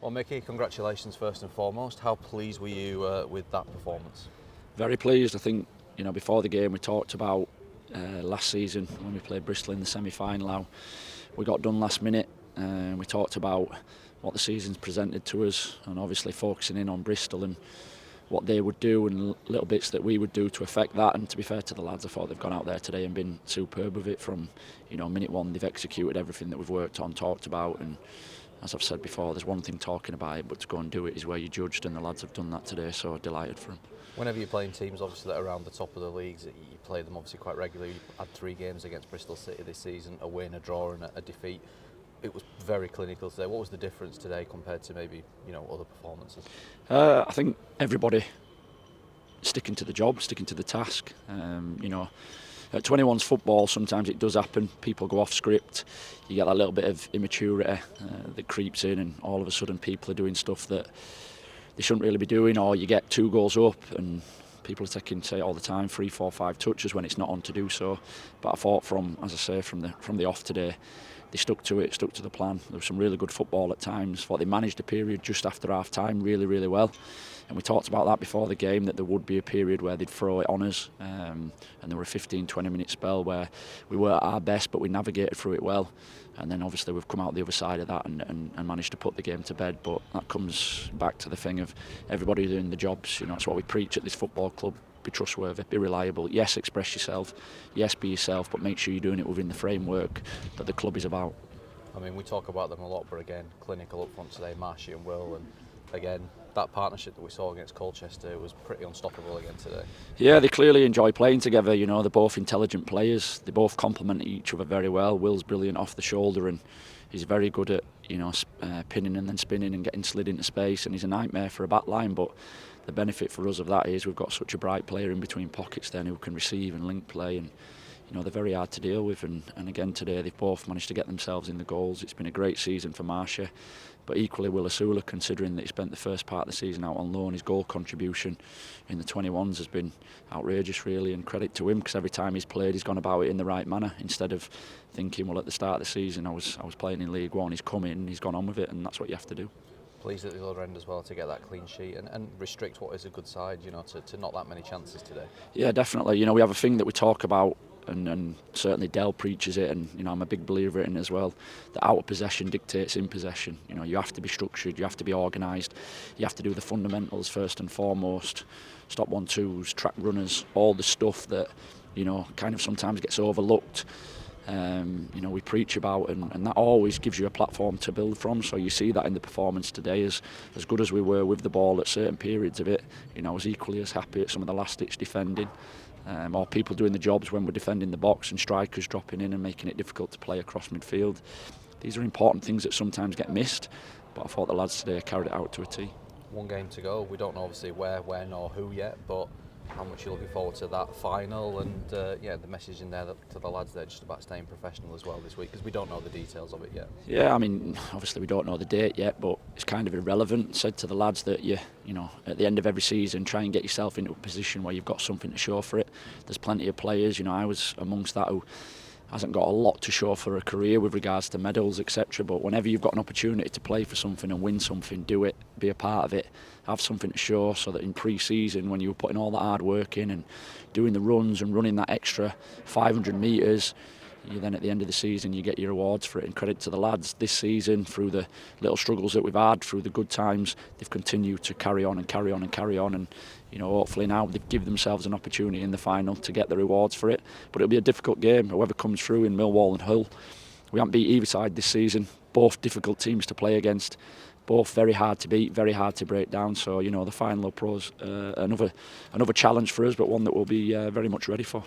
Well, Mickey, congratulations first and foremost. How pleased were you with that performance? Very pleased. I think before the game we talked about last season when we played Bristol in the semi-final. How we got done last minute. We talked about what the season's presented to us, and obviously focusing in on Bristol and what they would do and little bits that we would do to affect that. And to be fair to the lads, I thought they've gone out there today and been superb with it. From minute one, they've executed everything that we've worked on, talked about, and as I've said before, there's one thing talking about it, but to go and do it is where you're judged, and the lads have done that today, so delighted for them. Whenever you're playing teams obviously that are around the top of the leagues, you play them obviously quite regularly. You had 3 games against Bristol City this season, a win, a draw and a defeat. It was very clinical today. What was the difference today compared to maybe other performances? I think everybody sticking to the job, sticking to the task. At 21s football, sometimes it does happen. People go off script. You get that little bit of immaturity that creeps in, and all of a sudden people are doing stuff that they shouldn't really be doing, or you get 2 goals up and people are taking, say all the time, 3, 4, 5 touches when it's not on to do so. But I thought from the off today, they stuck to it, stuck to the plan. There was some really good football at times. I thought they managed the period just after half time really, really well. And we talked about that before the game, that there would be a period where they'd throw it on us. And there were a 15-20 minute spell where we were at our best, but we navigated through it well. And then obviously we've come out the other side of that and managed to put the game to bed. But that comes back to the thing of everybody doing the jobs. It's what we preach at this football club. Be trustworthy, be reliable. Yes, express yourself. Yes, be yourself, but make sure you're doing it within the framework that the club is about. I mean, we talk about them a lot, but again, clinical up front today, Marshy and Will, and again, that partnership that we saw against Colchester was pretty unstoppable again today. Yeah, they clearly enjoy playing together. They're both intelligent players. They both complement each other very well. Will's brilliant off the shoulder, and he's very good at pinning and then spinning and getting slid into space, and he's a nightmare for a back line. But the benefit for us of that is we've got such a bright player in between pockets then who can receive and link play, and they're very hard to deal with. And again today they've both managed to get themselves in the goals. It's been a great season for Marcia, but equally Will Asula, considering that he spent the first part of the season out on loan, his goal contribution in the 21s has been outrageous really, and credit to him, because every time he's played he's gone about it in the right manner, instead of thinking, well, at the start of the season I was playing in League One, he's come in, he's gone on with it, and that's what you have to do. Pleased at the other end as well to get that clean sheet and restrict what is a good side, to not that many chances today. Yeah, definitely. We have a thing that we talk about, and certainly Dell preaches it, and I'm a big believer in it as well, that out of possession dictates in possession. You have to be structured, you have to be organised, you have to do the fundamentals first and foremost, stop 1-2s, track runners, all the stuff that kind of sometimes gets overlooked. We preach about, and that always gives you a platform to build from. So you see that in the performance today. As good as we were with the ball at certain periods of it, I was equally as happy at some of the last ditch defending, or people doing the jobs when we're defending the box, and strikers dropping in and making it difficult to play across midfield. These are important things that sometimes get missed, but I thought the lads today carried it out to a T. 1 game to go. We don't know obviously where, when or who yet, but how much you're looking forward to that final, and the message in there to the lads there just about staying professional as well this week, because we don't know the details of it yet. Yeah, I mean, obviously we don't know the date yet, but it's kind of irrelevant. Said to the lads that at the end of every season, try and get yourself into a position where you've got something to show for it. There's plenty of players, I was amongst that, who hasn't got a lot to show for a career with regards to medals, etc. But whenever you've got an opportunity to play for something and win something, do it, be a part of it, have something to show, so that in pre-season, when you were putting all that hard work in and doing the runs and running that extra 500 metres, you then at the end of the season you get your rewards for it. And credit to the lads this season, through the little struggles that we've had, through the good times, they've continued to carry on and carry on and carry on, and hopefully now they give themselves an opportunity in the final to get the rewards for it. But it'll be a difficult game, whoever comes through in Millwall and Hull. We haven't beat either side this season, both difficult teams to play against, both very hard to beat, very hard to break down. So the final will pose another challenge for us, but one that we'll be very much ready for.